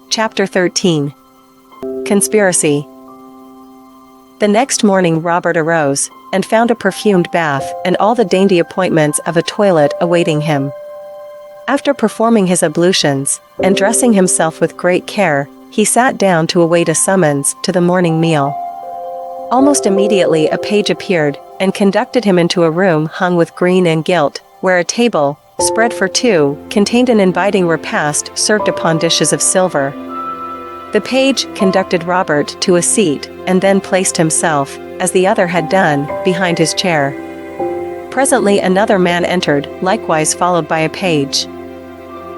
Chapter 13. Conspiracy. The next morning Robert arose, and found a perfumed bath and all the dainty appointments of a toilet awaiting him. After performing his ablutions, and dressing himself with great care, he sat down to await a summons to the morning meal. Almost immediately a page appeared, and conducted him into a room hung with green and gilt, where a table, spread for two, contained an inviting repast served upon dishes of silver. The page conducted Robert to a seat, and then placed himself, as the other had done, behind his chair. Presently another man entered, likewise followed by a page.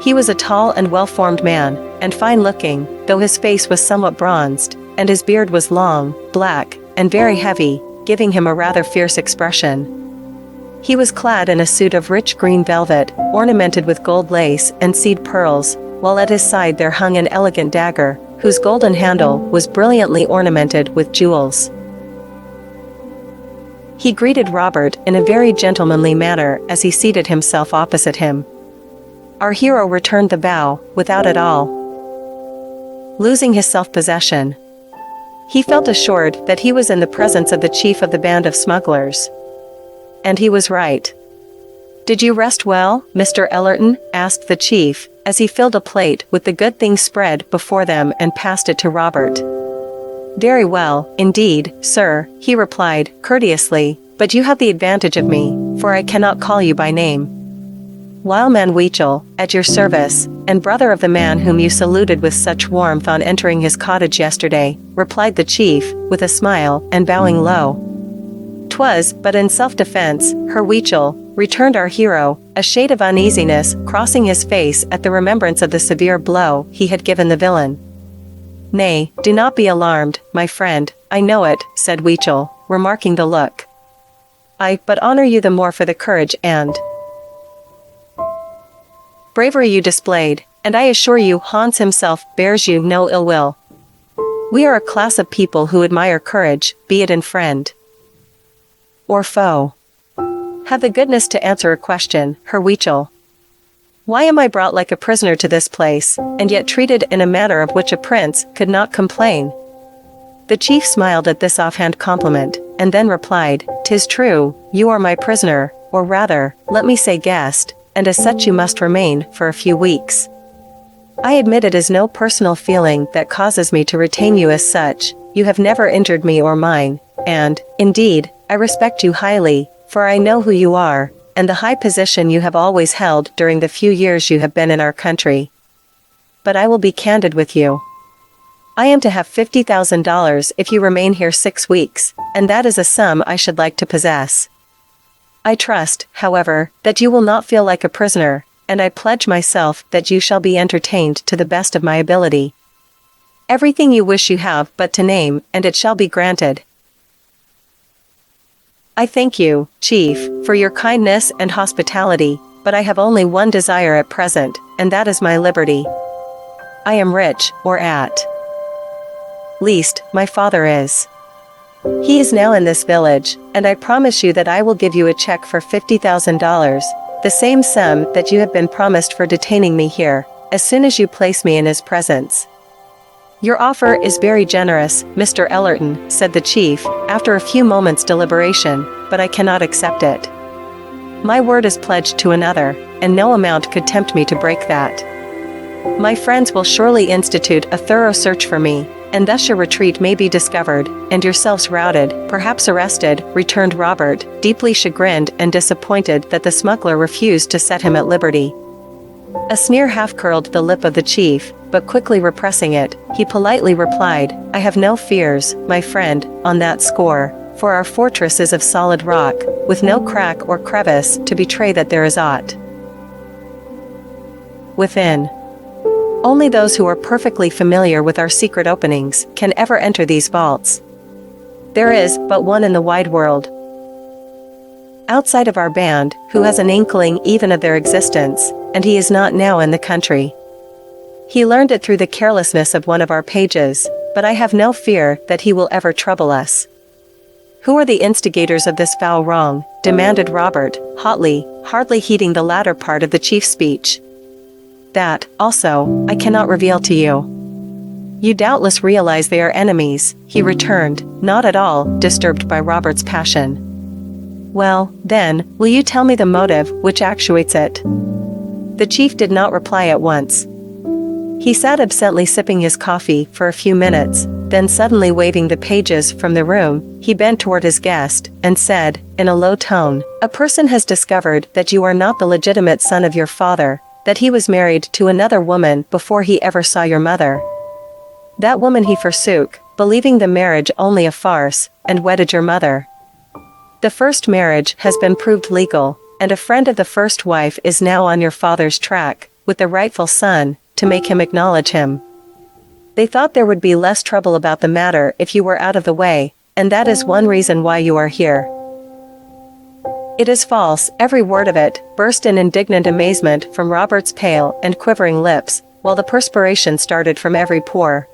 He was a tall and well-formed man, and fine-looking, though his face was somewhat bronzed, and his beard was long, black, and very heavy, giving him a rather fierce expression. He was clad in a suit of rich green velvet, ornamented with gold lace and seed pearls, while at his side there hung an elegant dagger, whose golden handle was brilliantly ornamented with jewels. He greeted Robert in a very gentlemanly manner as he seated himself opposite him. Our hero returned the bow, without at all losing his self-possession. He felt assured that he was in the presence of the chief of the band of smugglers. And he was right. "Did you rest well, Mr. Ellerton?" asked the chief, as he filled a plate with the good things spread before them and passed it to Robert. "Very well, indeed, sir," he replied, courteously, "but you have the advantage of me, for I cannot call you by name." "Wildman Weechel, at your service, and brother of the man whom you saluted with such warmth on entering his cottage yesterday," replied the chief, with a smile, and bowing low. "'Twas but in self-defense, Herr Weechel," returned our hero, a shade of uneasiness crossing his face at the remembrance of the severe blow he had given the villain. "Nay, do not be alarmed, my friend, I know it," said Weechel, remarking the look. "I but honor you the more for the courage and bravery you displayed, and I assure you Hans himself bears you no ill will. We are a class of people who admire courage, be it in friend or foe. Have the goodness to answer a question, Herr Weechel. Why am I brought like a prisoner to this place, and yet treated in a manner of which a prince could not complain?" The chief smiled at this offhand compliment, and then replied, "'Tis true, you are my prisoner, or rather, let me say guest, and as such you must remain for a few weeks. I admit it is no personal feeling that causes me to retain you as such, you have never injured me or mine, and, indeed, I respect you highly, for I know who you are, and the high position you have always held during the few years you have been in our country. But I will be candid with you. I am to have $50,000 if you remain here 6 weeks, and that is a sum I should like to possess. I trust, however, that you will not feel like a prisoner, and I pledge myself that you shall be entertained to the best of my ability. Everything you wish you have but to name, and it shall be granted. I thank you, Chief, for your kindness and hospitality, but I have only one desire at present, and that is my liberty. I am rich, or at least, my father is. He is now in this village, and I promise you that I will give you a check for $50,000, the same sum that you have been promised for detaining me here, as soon as you place me in his presence." "Your offer is very generous, Mr. Ellerton," said the chief, after a few moments' deliberation, "but I cannot accept it. My word is pledged to another, and no amount could tempt me to break that. My friends will surely institute a thorough search for me, and thus your retreat may be discovered, and yourselves routed, perhaps arrested," returned Robert, deeply chagrined and disappointed that the smuggler refused to set him at liberty. A sneer half-curled the lip of the chief, but quickly repressing it, he politely replied, "I have no fears, my friend, on that score, for our fortress is of solid rock, with no crack or crevice to betray that there is aught within. Only those who are perfectly familiar with our secret openings can ever enter these vaults. There is but one in the wide world outside of our band who has an inkling even of their existence, and he is not now in the country. He learned it through the carelessness of one of our pages, but I have no fear that he will ever trouble us." "Who are the instigators of this foul wrong?" demanded Robert, hotly, hardly heeding the latter part of the chief's speech. "That, also, I cannot reveal to you. You doubtless realize they are enemies, he returned, not at all disturbed by Robert's passion. Well, then, will you tell me the motive which actuates it? The chief did not reply at once. He sat absently sipping his coffee for a few minutes, then suddenly waving the pages from the room, he bent toward his guest, and said, in a low tone, "A person has discovered that you are not the legitimate son of your father, that he was married to another woman before he ever saw your mother. That woman he forsook, believing the marriage only a farce, and wedded your mother. The first marriage has been proved legal, and a friend of the first wife is now on your father's track, with the rightful son, to make him acknowledge him. They thought there would be less trouble about the matter if you were out of the way, and that is one reason why you are here." "It is false, every word of it," burst in indignant amazement from Robert's pale and quivering lips, while the perspiration started from every pore.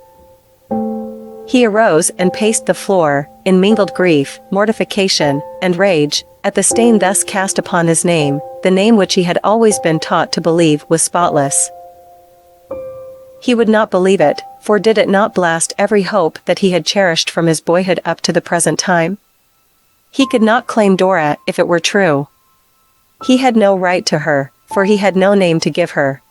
He arose and paced the floor, in mingled grief, mortification, and rage, at the stain thus cast upon his name, the name which he had always been taught to believe was spotless. He would not believe it, for did it not blast every hope that he had cherished from his boyhood up to the present time? He could not claim Dora if it were true. He had no right to her, for he had no name to give her.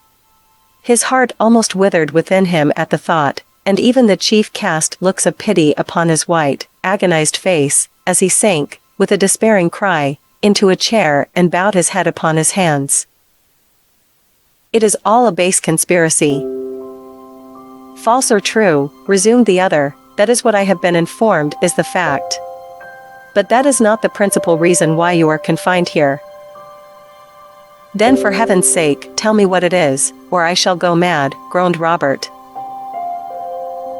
His heart almost withered within him at the thought, and even the chief cast looks of pity upon his white, agonized face, as he sank, with a despairing cry, into a chair and bowed his head upon his hands. "It is all a base conspiracy." "False or true," resumed the other, "that is what I have been informed is the fact. But that is not the principal reason why you are confined here." "Then for heaven's sake, tell me what it is, or I shall go mad," groaned Robert.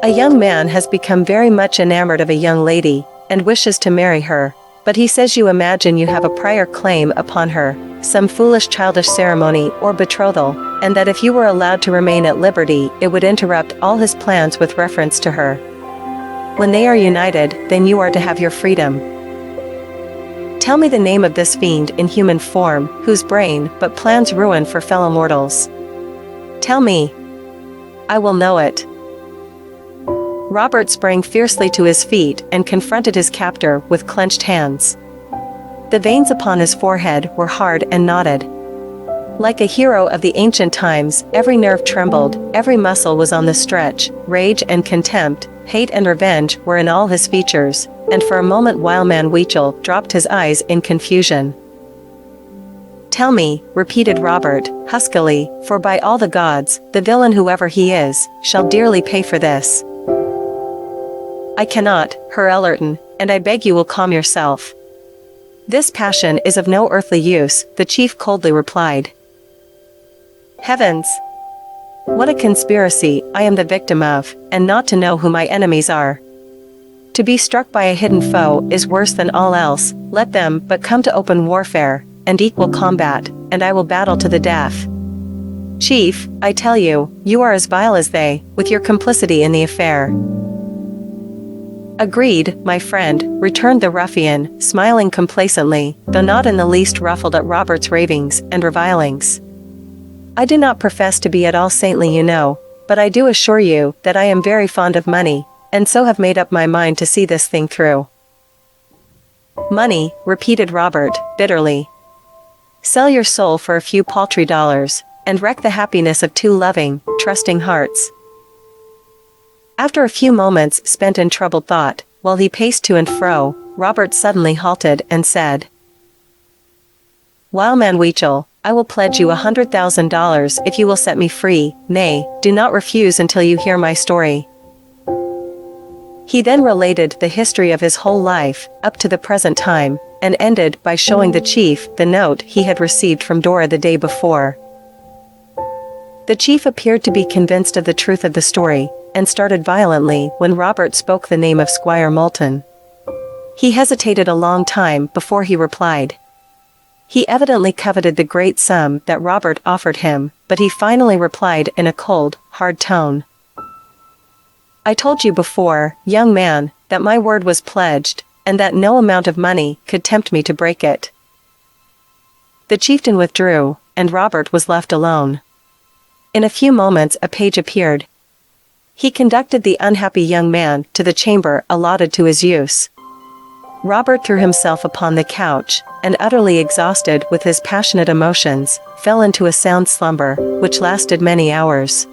"A young man has become very much enamored of a young lady, and wishes to marry her, but he says you imagine you have a prior claim upon her, some foolish childish ceremony or betrothal, and that if you were allowed to remain at liberty it would interrupt all his plans with reference to her. When they are united, then you are to have your freedom. Tell me the name of this fiend in human form, whose brain but plans ruin for fellow mortals. Tell me. I will know it." Robert sprang fiercely to his feet and confronted his captor with clenched hands. The veins upon his forehead were hard and knotted. Like a hero of the ancient times, every nerve trembled, every muscle was on the stretch, rage and contempt, hate and revenge were in all his features, and for a moment Wildman Weechel dropped his eyes in confusion. "Tell me," repeated Robert, huskily, "for by all the gods, the villain whoever he is, shall dearly pay for this." "I cannot, Herr Ellerton, and I beg you will calm yourself. This passion is of no earthly use," the chief coldly replied. "Heavens! What a conspiracy I am the victim of, and not to know who my enemies are. To be struck by a hidden foe is worse than all else. Let them but come to open warfare, and equal combat, and I will battle to the death. Chief, I tell you, you are as vile as they, with your complicity in the affair." "Agreed, my friend," returned the ruffian, smiling complacently, though not in the least ruffled at Robert's ravings and revilings. "I do not profess to be at all saintly, you know, but I do assure you that I am very fond of money, and so have made up my mind to see this thing through." "Money," repeated Robert, bitterly. "Sell your soul for a few paltry dollars, and wreck the happiness of two loving, trusting hearts." After a few moments spent in troubled thought, while he paced to and fro, Robert suddenly halted and said, "Wildman Weechel, I will pledge you $100,000 if you will set me free. Nay, do not refuse until you hear my story." He then related the history of his whole life, up to the present time, and ended by showing the chief the note he had received from Dora the day before. The chief appeared to be convinced of the truth of the story, and started violently when Robert spoke the name of Squire Moulton. He hesitated a long time before he replied. He evidently coveted the great sum that Robert offered him, but he finally replied in a cold, hard tone. "I told you before, young man, that my word was pledged, and that no amount of money could tempt me to break it." The chieftain withdrew, and Robert was left alone. In a few moments a page appeared. He conducted the unhappy young man to the chamber allotted to his use. Robert threw himself upon the couch, and utterly exhausted with his passionate emotions, fell into a sound slumber, which lasted many hours.